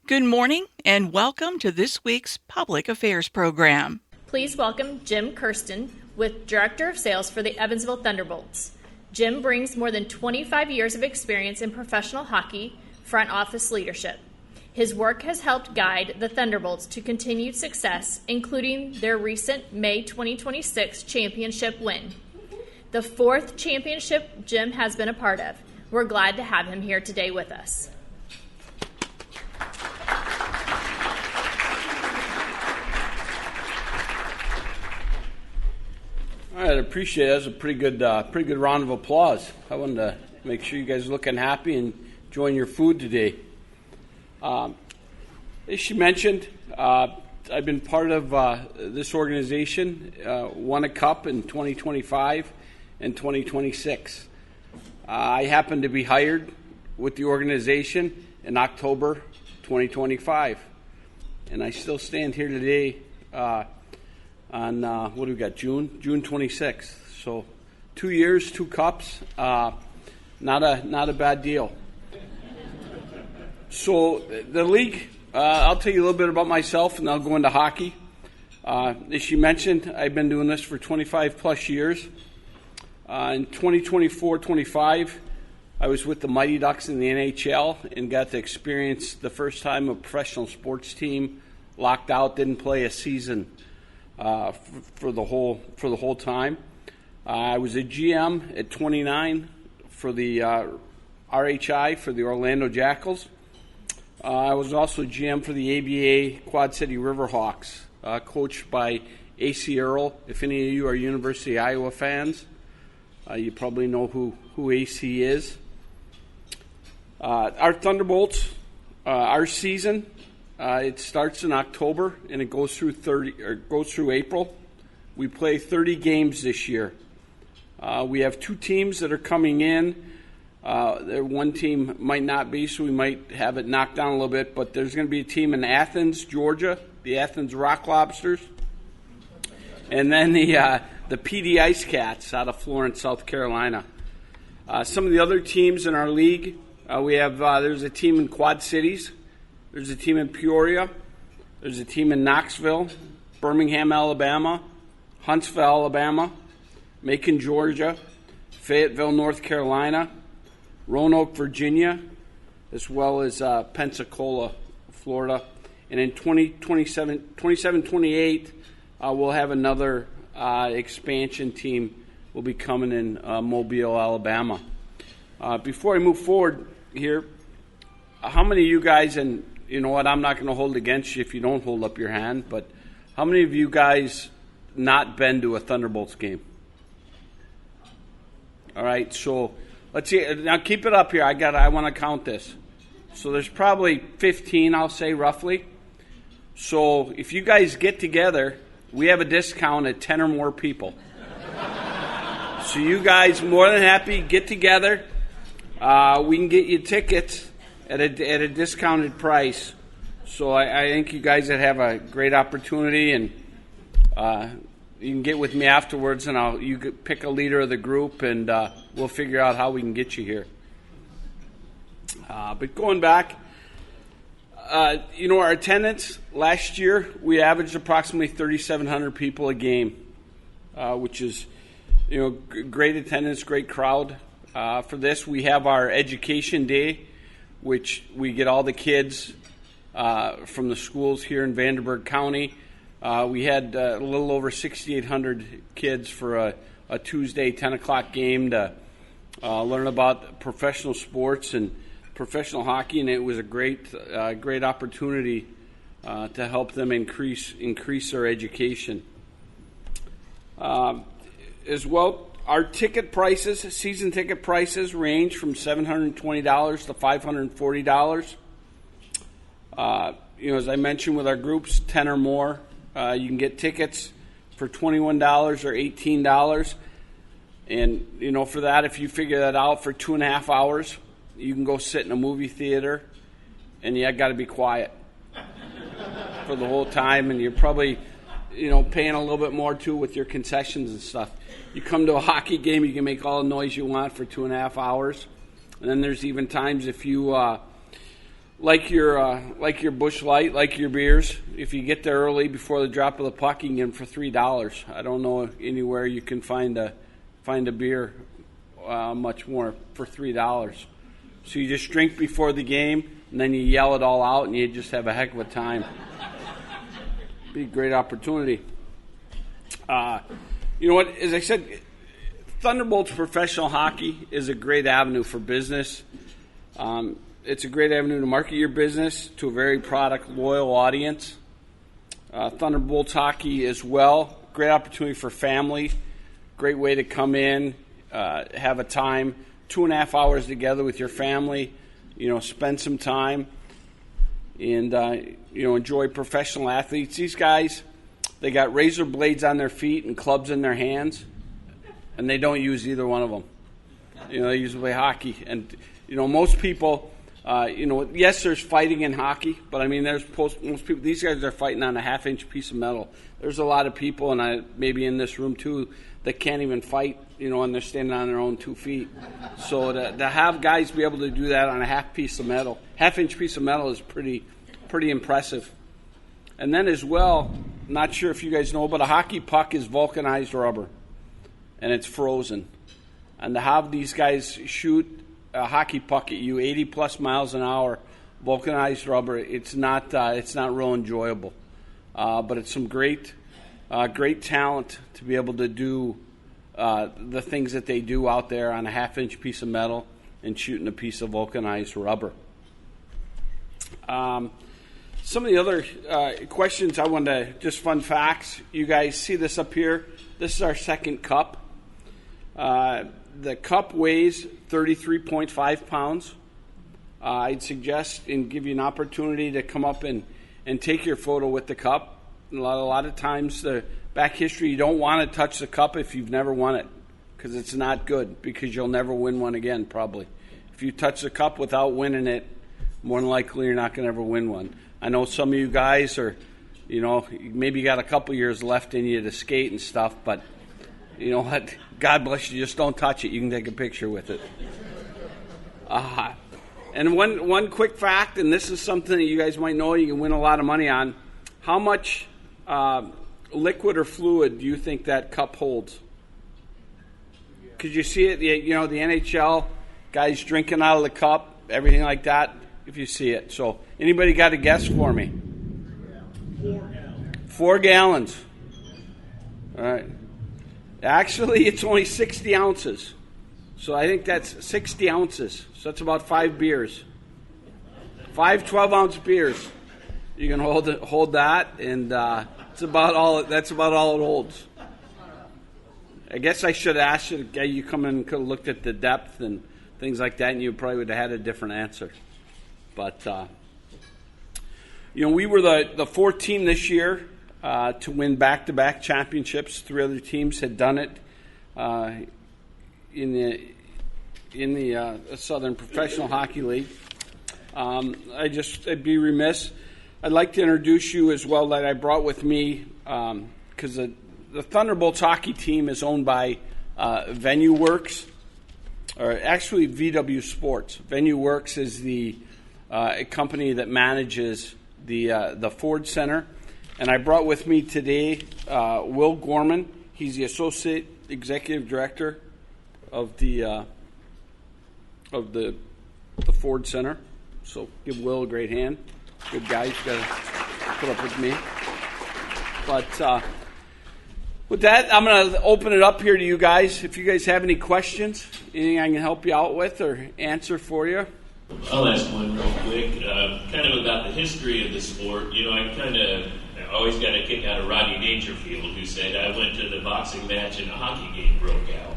Good morning and welcome to this week's Public Affairs program. Please welcome Jim Kersten, with Director of Sales for the Evansville Thunderbolts. Jim brings more than 25 years of experience in professional hockey front office leadership. His work has helped guide the Thunderbolts to continued success, including their recent May 2026 championship win, the fourth championship Jim has been a part of. We're glad to have him here today with us. All right, I appreciate it. That's a pretty good round of applause. I wanted to make sure you guys are looking happy and enjoying your food today. As she mentioned, I've been part of this organization, won a cup in 2025 and 2026. I happened to be hired with the organization in October 2025, and I still stand here today on what do we got? June 26th. So 2 years, 2 cups. Not a bad deal. So the league. I'll tell you a little bit about myself, and I'll go into hockey. As she mentioned, I've been doing this for 25 plus years. In 2024-25, I was with the Mighty Ducks in the NHL and got to experience the first time a professional sports team locked out, didn't play a season for the whole time. I was a GM at 29 for the RHI for the Orlando Jackals. I was also GM for the ABA Quad City Riverhawks, coached by A.C. Earl. If any of you are University of Iowa fans, you probably know who A.C. is. Our Thunderbolts, our season. It starts in October and it goes through April. We play 30 games this year. We have 2 teams that are coming in. One team might not be, so we might have it knocked down a little bit. But there's going to be a team in Athens, Georgia, the Athens Rock Lobsters, and then the PD Ice Cats out of Florence, South Carolina. Some of the other teams in our league, we have. There's a team in Quad Cities. There's a team in Peoria. There's a team in Knoxville, Birmingham, Alabama, Huntsville, Alabama, Macon, Georgia, Fayetteville, North Carolina, Roanoke, Virginia, as well as Pensacola, Florida. And in 27-28, we'll have another expansion team will be coming in Mobile, Alabama. Before I move forward here, how many of you guys, and you know what, I'm not going to hold against you if you don't hold up your hand, but how many of you guys not been to a Thunderbolts game? All right, so let's see. Now keep it up here. I want to count this. So there's probably 15, I'll say roughly. So if you guys get together, we have a discount at 10 or more people. So you guys more than happy get together. We can get you tickets at a discounted price. So I think you guys would have a great opportunity, and you can get with me afterwards, and you could pick a leader of the group, and we'll figure out how we can get you here. But going back, our attendance last year, we averaged approximately 3,700 people a game, which is, great attendance, great crowd. For this, we have our Education Day, which we get all the kids from the schools here in Vanderburgh County. We had a little over 6,800 kids for a Tuesday 10 o'clock game to learn about professional sports and professional hockey, and it was a great opportunity to help them increase their education. As well, our ticket prices, season ticket prices, range from $720 to $540. As I mentioned with our groups, 10 or more, you can get tickets for $21 or $18. And, for that, if you figure that out for 2.5 hours, you can go sit in a movie theater, and you got to be quiet for the whole time, and you're probably, paying a little bit more, too, with your concessions and stuff. You come to a hockey game, you can make all the noise you want for 2.5 hours. And then there's even times if you like your Busch Light, like your beers. If you get there early before the drop of the puck, you can get them for $3. I don't know anywhere you can find a beer much more for $3. So you just drink before the game, and then you yell it all out, and you just have a heck of a time. Be a great opportunity. You know what? As I said, Thunderbolts professional hockey is a great avenue for business. It's a great avenue to market your business to a very product loyal audience. Thunderbolts hockey as well. Great opportunity for family. Great way to come in, have a time, 2.5 hours together with your family. Spend some time and enjoy professional athletes. These guys, they got razor blades on their feet and clubs in their hands, and they don't use either one of them. They usually play hockey, and most people. Yes, there's fighting in hockey, but I mean, most people. These guys are fighting on a half-inch piece of metal. There's a lot of people, and maybe in this room too, that can't even fight. And they're standing on their own 2 feet. So to have guys be able to do that on a half-inch piece of metal is pretty impressive. And then as well, not sure if you guys know, but a hockey puck is vulcanized rubber, and it's frozen. And to have these guys shoot a hockey puck at you 80 plus miles an hour, vulcanized rubber, it's not real enjoyable, but it's some great talent to be able to do the things that they do out there on a half-inch piece of metal and shooting a piece of vulcanized rubber. Some of the other questions I wanted to, just fun facts. You guys see this up here? This is our second cup. The cup weighs 33.5 pounds. I'd suggest and give you an opportunity to come up and take your photo with the cup. A lot of times, the back history, you don't want to touch the cup if you've never won it, because it's not good, because you'll never win one again, probably. If you touch the cup without winning it, more than likely you're not going to ever win one. I know some of you guys are, maybe you got a couple years left in you to skate and stuff, but you know what? God bless you. Just don't touch it. You can take a picture with it. And one quick fact, and this is something that you guys might know you can win a lot of money on. How much liquid or fluid do you think that cup holds? Could you see it? The NHL guys drinking out of the cup, everything like that, if you see it. So anybody got a guess for me? 4 gallons. 4 gallons. All right. Actually, it's only 60 ounces. So I think that's 60 ounces. So that's about 5 beers. 5 12-ounce beers. You can hold that, and that's about all it holds. I guess I should have asked you, you come in and could have looked at the depth and things like that, and you probably would have had a different answer. But, we were the fourth team this year to win back-to-back championships. 3 other teams had done it in the Southern Professional Hockey League. I'd be remiss. I'd like to introduce you as well that I brought with me, because the Thunderbolts Hockey Team is owned by Venue Works, or actually VW Sports. Venue Works is the company that manages the Ford Center. And I brought with me today Will Gorman. He's the Associate Executive Director of the Ford Center. So give Will a great hand. Good guy. He's got to put up with me. But with that, I'm going to open it up here to you guys. If you guys have any questions, anything I can help you out with or answer for you. I'll ask one real quick, kind of about the history of the sport. I always got a kick out of Rodney Dangerfield, who said, I went to the boxing match and a hockey game broke out.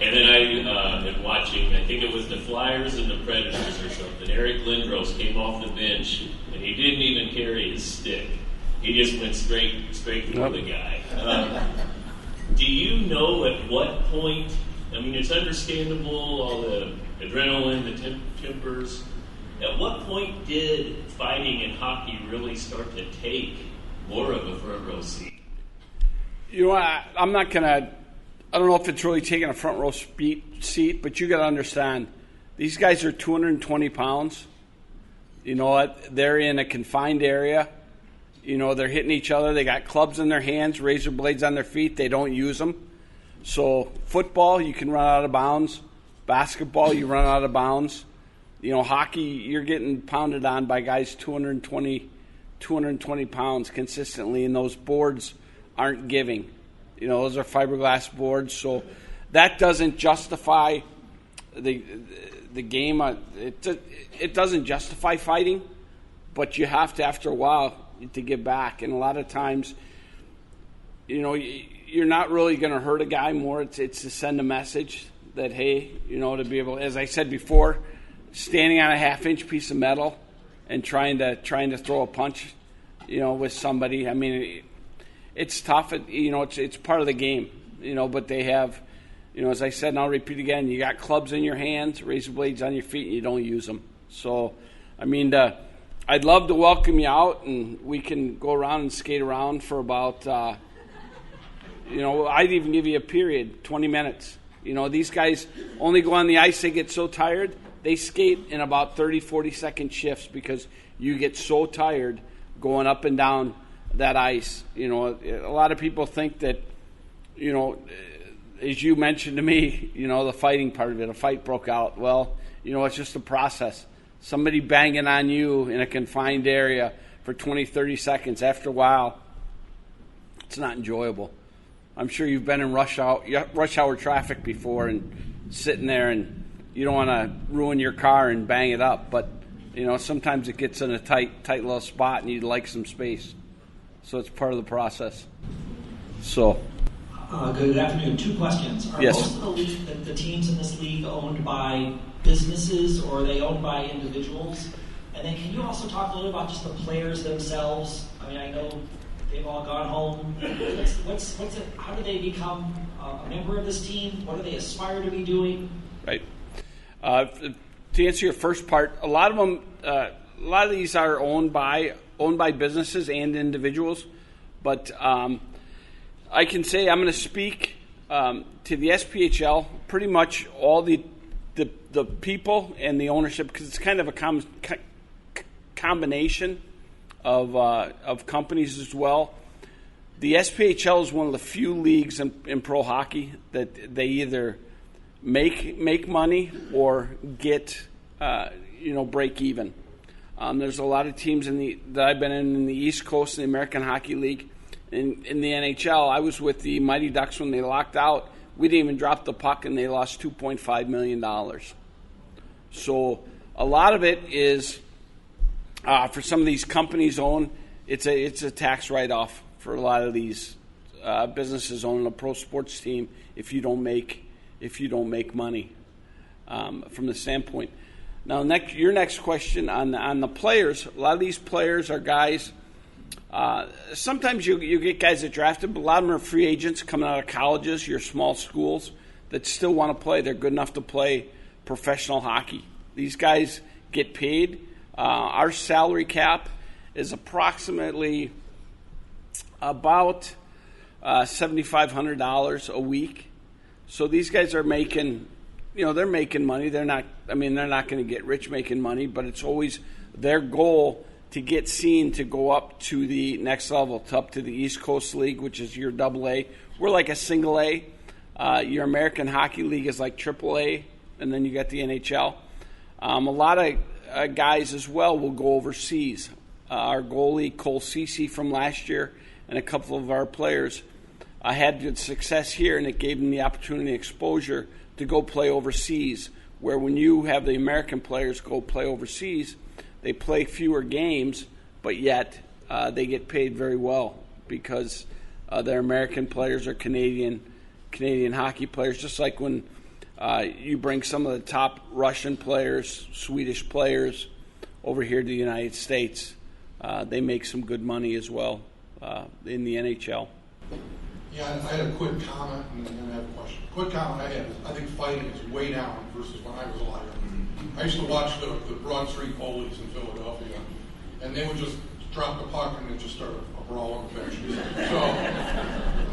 And then I been watching, I think it was the Flyers and the Predators or something. Eric Lindros came off the bench, and he didn't even carry his stick. He just went straight for the guy. Do you know at what point, it's understandable, all the adrenaline, the tempers. At what point did fighting in hockey really start to take more of a front row seat? I'm not going to, I don't know if it's really taking a front row seat, but you got to understand, These guys are 220 pounds. You know what? They're in a confined area. You know, they're hitting each other. They got clubs in their hands, razor blades on their feet. They don't use them. So football, you can run out of bounds. Basketball, you run out of bounds. You know, hockey, you're getting pounded on by guys 220 pounds consistently, and those boards aren't giving. You know, those are fiberglass boards. So that doesn't justify the game. It doesn't justify fighting, but you have to, after a while, to give back. And a lot of times, you know, you're not really going to hurt a guy more. It's to send a message that, hey, you know, to be able, as I said before, standing on a half-inch piece of metal and trying to throw a punch, you know, with somebody. I mean, it's tough. You know, it's part of the game. You know, but they have, you know, as I said, and I'll repeat again, you got clubs in your hands, razor blades on your feet, and you don't use them. So, I mean, I'd love to welcome you out, and we can go around and skate around for about, you know, I'd even give you a period, 20 minutes. You know, these guys only go on the ice, they get so tired, they skate in about 30, 40-second shifts because you get so tired going up and down that ice. You know, a lot of people think that, you know, as you mentioned to me, you know, the fighting part of it, a fight broke out. Well, you know, it's just a process. Somebody banging on you in a confined area for 20, 30 seconds, after a while, it's not enjoyable. I'm sure you've been in rush hour traffic before and sitting there, and you don't want to ruin your car and bang it up. But, you know, sometimes it gets in a tight little spot and you'd like some space. So it's part of the process. So... Good afternoon. 2 questions. Are Yes. most of the teams in this league owned by businesses, or are they owned by individuals? And then can you also talk a little about just the players themselves? I mean, I know they've all gone home. What's it? How do they become a member of this team? What do they aspire to be doing? Right. To answer your first part, a lot of these are owned by businesses and individuals, but I can say I'm going to speak to the SPHL. Pretty much all the people and the ownership, because it's kind of a combination of companies as well. The SPHL is one of the few leagues in pro hockey that they either make money or get break even. There's a lot of teams that I've been in the East Coast, in the American Hockey League. In the NHL, I was with the Mighty Ducks when they locked out. We didn't even drop the puck, and they lost $2.5 million. So a lot of it is, for some of these companies owned, it's a tax write-off for a lot of these businesses owning a pro sports team if you don't make money from the standpoint. Now, your next question on the players. A lot of these players are guys. Sometimes you get guys that drafted, but a lot of them are free agents coming out of colleges, your small schools that still want to play. They're good enough to play professional hockey. These guys get paid. Our salary cap is approximately about $7,500 a week. So these guys are making, they're making money. They're not going to get rich making money, but it's always their goal to get seen to go up to the next level, up to the East Coast League, which is your AA. We're like a single A. Your American Hockey League is like AAA, and then you got the NHL. A lot of guys as well will go overseas. Our goalie, Cole Ceci, from last year, and a couple of our players had good success here, and it gave them the opportunity, exposure to go play overseas, where when you have the American players go play overseas, they play fewer games, but yet they get paid very well because their American players are Canadian hockey players. Just like when you bring some of the top Russian players, Swedish players over here to the United States, they make some good money as well in the NHL. Yeah, I had a quick comment and then I have a question. Quick comment I had is I think fighting is way down versus when I was alive. I used to watch the Broad Street Bullies in Philadelphia, and they would just drop the puck and just start a brawl on the bench. So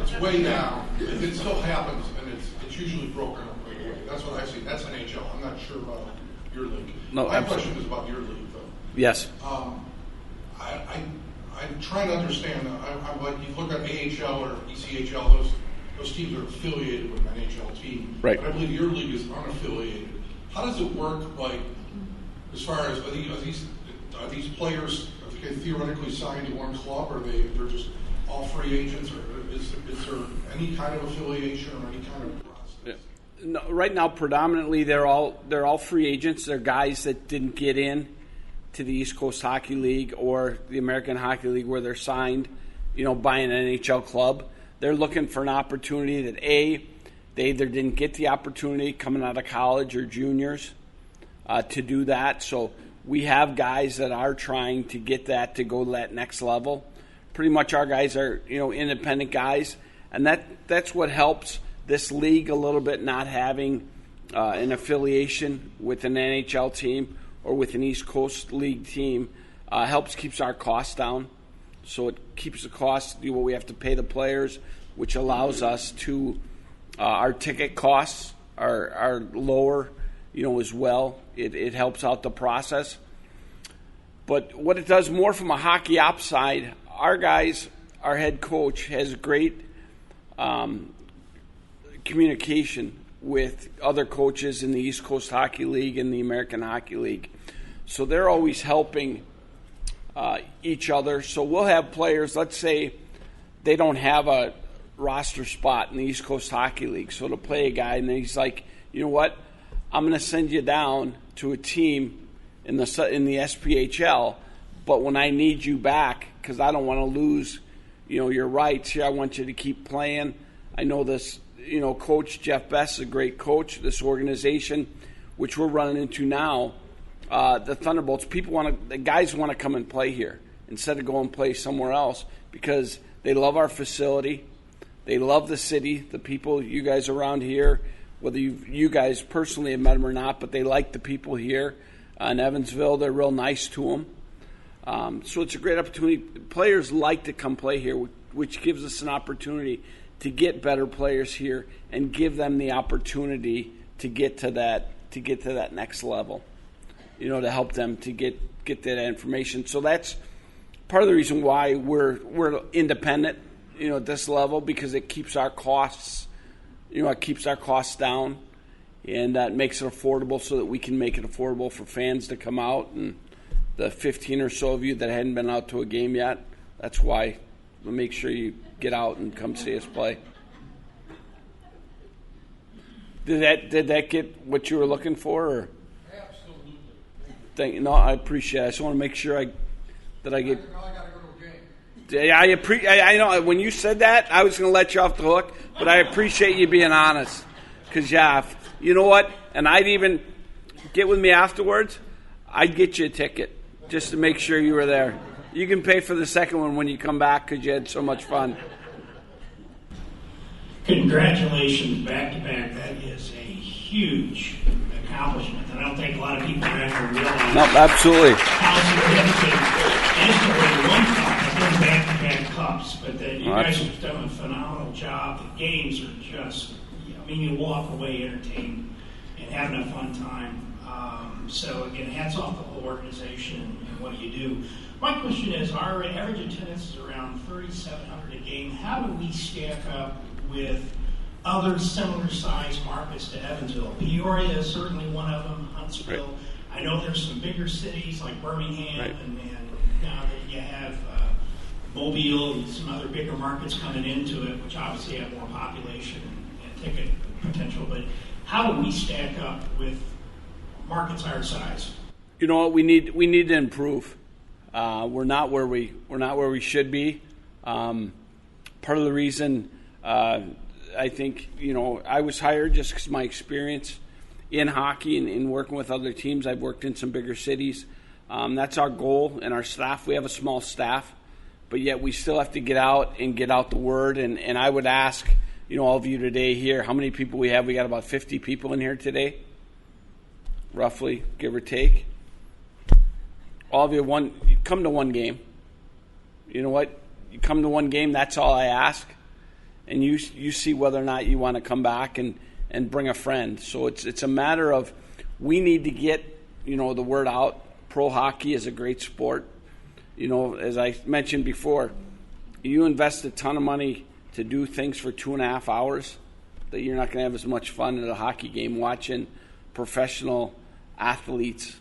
it's way down. It still happens, and it's usually broken up right away. That's what I see. That's NHL. I'm not sure about your league. No, My absolutely. question is about your league, though. Yes. I'm trying to understand. I'm like, you look at AHL or ECHL, those teams are affiliated with an NHL team. Right. But I believe your league is unaffiliated. How does it work? Like, as far as are these players theoretically signed to one club, or they're just all free agents, or is there any kind of affiliation or any kind of process? Yeah. No, right now, predominantly, they're all free agents. They're guys that didn't get in to the East Coast Hockey League or the American Hockey League where they're signed, by an NHL club. They're looking for an opportunity that they either didn't get the opportunity coming out of college or juniors to do that. So we have guys that are trying to get that to go to that next level. Pretty much our guys are, independent guys, and that's what helps this league a little bit, not having an affiliation with an NHL team or with an East Coast League team. Keeps our costs down. So it keeps the costs, what we have to pay the players, which allows us to, our ticket costs are lower, as well. It helps out the process. But what it does more from a hockey ops side, our guys, our head coach has great communication with other coaches in the East Coast Hockey League and the American Hockey League. So they're always helping each other. So we'll have players, let's say they don't have a roster spot in the East Coast Hockey League. So to play a guy, and then he's like, you know what, I'm going to send you down to a team in the SPHL, but when I need you back, because I don't want to lose, your rights here, I want you to keep playing. I know this, Coach Jeff Best is a great coach. This organization, which we're running into now, the Thunderbolts, the guys want to come and play here instead of go and play somewhere else because they love our facility, they love the city, the people, you guys around here, whether you guys personally have met them or not, but they like the people here in Evansville. They're real nice to them. So it's a great opportunity. Players like to come play here, which gives us an opportunity to get better players here and give them the opportunity to get to that next level. To help them to get that information. So that's part of the reason why we're independent, at this level, because it keeps our costs, down, and that makes it affordable so that we can make it affordable for fans to come out. And the 15 or so of you that hadn't been out to a game yet, that's why we'll make sure you get out and come see us play. Did that get what you were looking for? Or? No, I appreciate it. I just want to make sure that I get. I gotta go to a game. Yeah, I know. When you said that, I was going to let you off the hook, but I appreciate you being honest. Because, you know what? And I'd even get with me afterwards. I'd get you a ticket just to make sure you were there. You can pay for the second one when you come back because you had so much fun. Congratulations, back-to-back. That is a huge accomplishment. And I don't think a lot of people are ever realize. No, absolutely. How significant it is to win one cup, but then back-to-back cups. But that you guys have done a phenomenal job. The games are just, you walk away entertained and having a fun time. So again, hats off the whole organization and what you do. My question is, our average attendance is around 3,700 a game. How do we stack up with other similar-sized markets to Evansville? Peoria is certainly one of them, Huntsville. Right. I know there's some bigger cities like Birmingham, right. and now that you have Mobile and some other bigger markets coming into it, which obviously have more population and ticket potential. But how do we stack up with markets our size? You know what? We need to improve. We're not where we should be. Part of the reason I think I was hired just because of my experience in hockey and in working with other teams. I've worked in some bigger cities. That's our goal, and our staff. We have a small staff, but yet we still have to get out the word. And I would ask all of you today here, how many people we have? We got about 50 people in here today, roughly, give or take. All of you come to one game. You know what? You come to one game, that's all I ask. And you see whether or not you want to come back and bring a friend. So it's a matter of we need to get the word out. Pro hockey is a great sport. As I mentioned before, you invest a ton of money to do things for 2.5 hours that you're not going to have as much fun at a hockey game watching professional athletes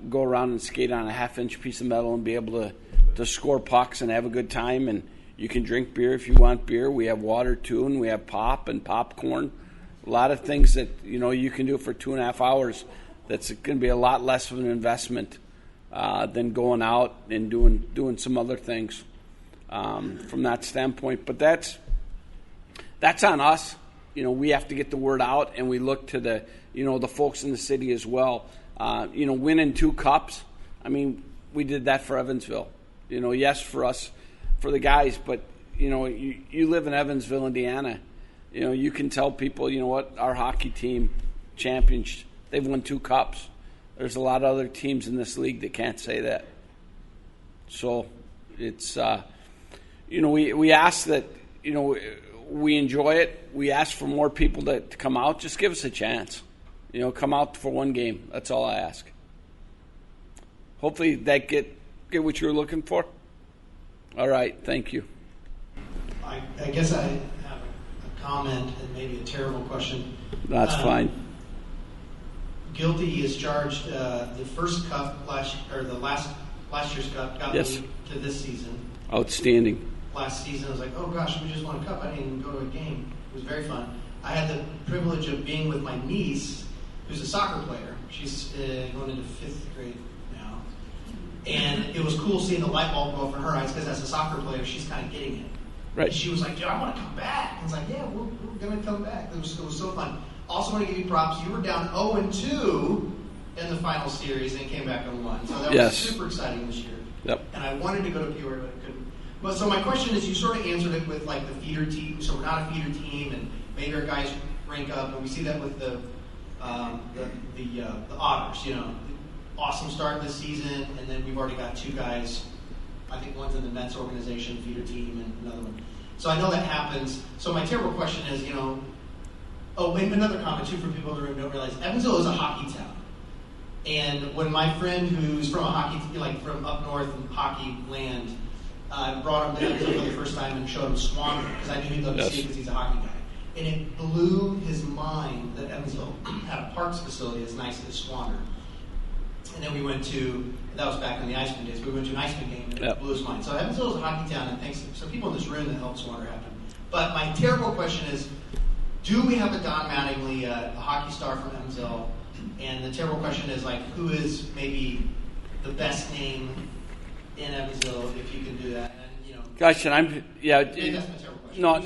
go around and skate on a half-inch piece of metal and be able to score pucks and have a good time. And you can drink beer if you want beer. We have water too, and we have pop and popcorn. A lot of things that you can do for 2.5 hours. That's going to be a lot less of an investment than going out and doing some other things from that standpoint. But that's on us. We have to get the word out, and we look to the the folks in the city as well. Winning 2 cups. I mean, we did that for Evansville. Yes, for us, for the guys, but you live in Evansville, Indiana. You can tell people, what, our hockey team champions. They've won 2 cups. There's a lot of other teams in this league that can't say that. So it's, we ask that, we enjoy it. We ask for more people to come out. Just give us a chance. Come out for one game. That's all I ask. Hopefully that get what you were looking for. All right. Thank you. I guess I have a comment and maybe a terrible question. That's fine. Guilty is charged. The first cup last year's cup got Yes. me to this season. Outstanding. Last season, I was like, oh gosh, we just won a cup. I didn't even go to a game. It was very fun. I had the privilege of being with my niece, who's a soccer player. She's going into 5th grade now. And it was cool seeing the light bulb go off in her eyes because as a soccer player, she's kind of getting it. Right. And she was like, dude, I want to come back. I was like, yeah, we're going to come back. It was so fun. Also want to give you props. You were down 0-2 in the final series and came back and won. So that was super exciting this year. Yep. And I wanted to go to Peoria, but I couldn't. But so my question is, you sort of answered it with like the feeder team. So we're not a feeder team, and maybe our guys rank up, and we see that with the Otters. Awesome start this season, and then we've already got 2 guys. I think one's in the Mets organization, feeder team, and another one. So I know that happens. So my terrible question is, and another comment too for people who don't realize, Evansville is a hockey town. And when my friend who's from a hockey, from up north in hockey land, I brought him to Evansville for the first time and showed him Swander, because I knew he'd love to see it because he's a hockey guy. And it blew his mind that Evansville had a parks facility as nice as Swander. And then we went to, that was back in the Iceman days, we went to an Iceman game and it blew his mind. So Evansville is a hockey town, and thanks to some people in this room that helped Swander happen. But my terrible question is, do we have a Don Mattingly, a hockey star from Evansville? And the terrible question is, who is maybe the best name in Evansville, if you can do that? And, Gosh, and maybe that's my terrible question. No,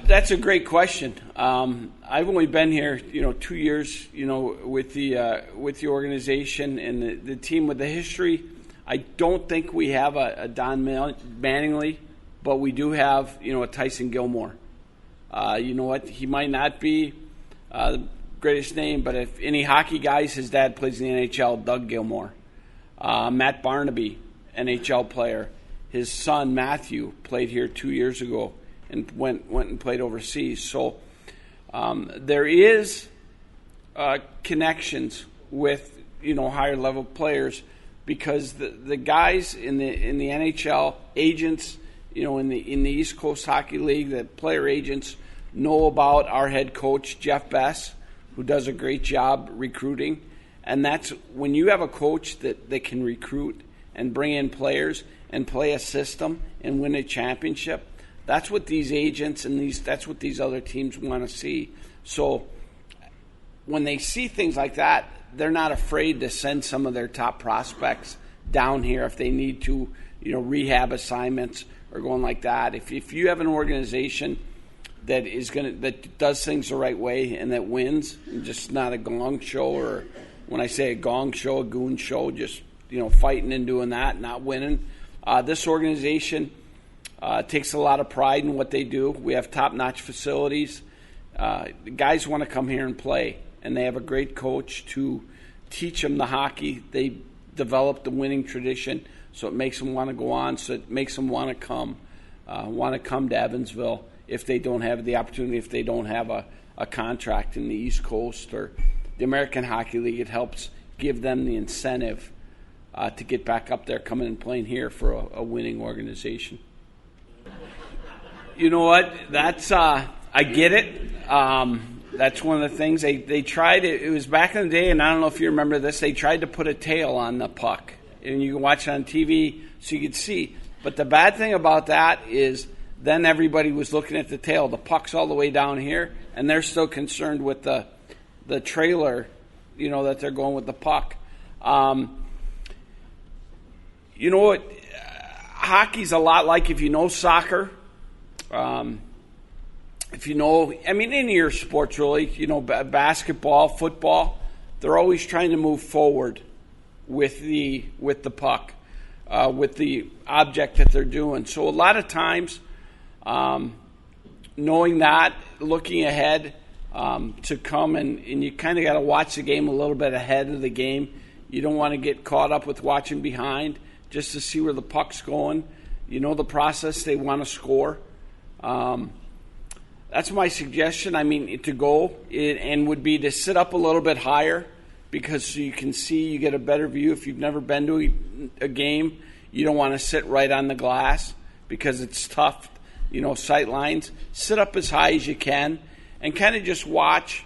that's a great question. I've only been here, 2 years, with the organization and the team with the history. I don't think we have a Don Mattingly, but we do have, a Tyson Gilmore. You know what? He might not be the greatest name, but if any hockey guys, his dad plays in the NHL, Doug Gilmore. Matt Barnaby, NHL player. His son, Matthew, played here 2 years ago and went and played overseas. So there is connections with, higher level players, because the guys in the NHL, agents, in the East Coast Hockey League, that player agents know about our head coach, Jeff Bess, who does a great job recruiting. And that's when you have a coach that can recruit and bring in players and play a system and win a championship. That's what these agents and that's what these other teams want to see. So when they see things like that, they're not afraid to send some of their top prospects down here if they need to, rehab assignments or going like that. If you have an organization that does things the right way and that wins, and just not a gong show, or when I say a gong show, a goon show, just fighting and doing that, not winning. This organization takes a lot of pride in what they do. We have top-notch facilities. The guys want to come here and play, and they have a great coach to teach them the hockey. They develop the winning tradition, so it makes them want to go on, so it makes them want to come to Evansville if they don't have the opportunity, if they don't have a contract in the East Coast or the American Hockey League. It helps give them the incentive to get back up there, coming and playing here for a winning organization. You know what? That's I get it. That's one of the things they tried. It was back in the day, and I don't know if you remember this. They tried to put a tail on the puck, and you can watch it on TV so you could see. But the bad thing about that is then everybody was looking at the tail. The puck's all the way down here, and they're still concerned with the trailer, that they're going with the puck. You know what? Hockey's a lot like, if you know soccer, if you know, any of your sports really, basketball, football, they're always trying to move forward with the puck, with the object that they're doing. So a lot of times, knowing that, looking ahead to come, and you kind of got to watch the game a little bit ahead of the game. You don't want to get caught up with watching behind just to see where the puck's going. You know the process, they want to score. That's my suggestion. To go and would be to sit up a little bit higher, because so you can see, you get a better view. If you've never been to a game, you don't want to sit right on the glass because it's tough, sight lines. Sit up as high as you can and kind of just watch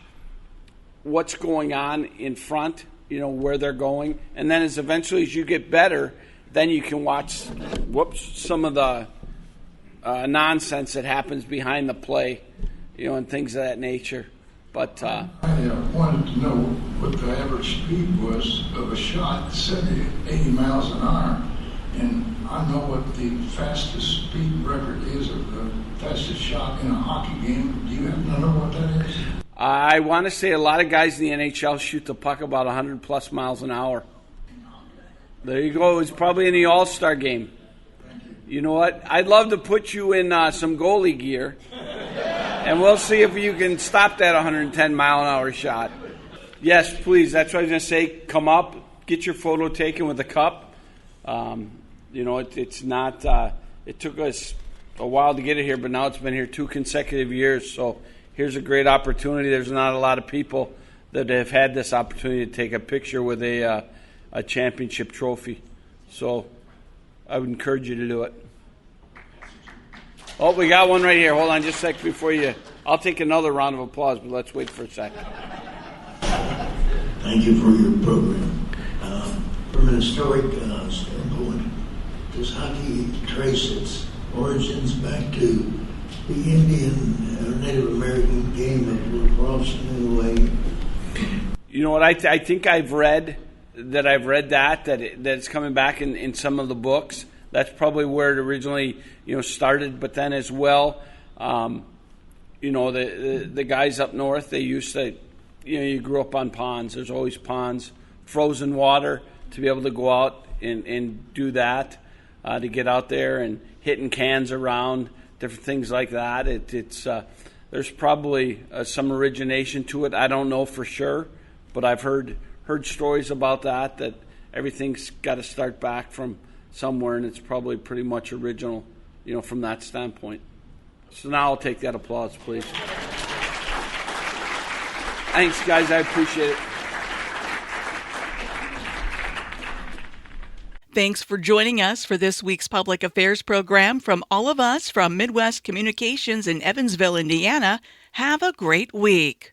what's going on in front, where they're going. And then as you get better, then you can watch some of the nonsense that happens behind the play, and things of that nature. But I wanted to know what the average speed was of a shot. It said 80 miles an hour, and I know what the fastest speed record is of the fastest shot in a hockey game. Do you happen to know what that is? I want to say a lot of guys in the NHL shoot the puck about 100 plus miles an hour. There you go. It's probably in the All-Star game. You know what? I'd love to put you in some goalie gear, and we'll see if you can stop that 110-mile-an-hour shot. Yes, please. That's what I was going to say. Come up, get your photo taken with the cup. It's not. It took us a while to get it here, but now it's been here 2 consecutive years. So here's a great opportunity. There's not a lot of people that have had this opportunity to take a picture with a championship trophy. So I would encourage you to do it. Oh, we got one right here. Hold on just a sec before you. I'll take another round of applause, but let's wait for a second. Thank you for your program. From an historic standpoint, does hockey trace its origins back to the Indian or Native American game of lacrosse in any way? You know what? I think I've read that it's coming back in some of the books. That's probably where it originally started. But then as well, the guys up north, they used to, you grew up on ponds. There's always ponds, frozen water, to be able to go out and do that, to get out there and hitting cans around, different things like that. It's there's probably some origination to it. I don't know for sure, but I've heard stories about that everything's got to start back from somewhere, and it's probably pretty much original, from that standpoint. So now I'll take that applause, please. Thanks, guys. I appreciate it. Thanks for joining us for this week's Public Affairs program. From all of us from Midwest Communications in Evansville, Indiana, have a great week.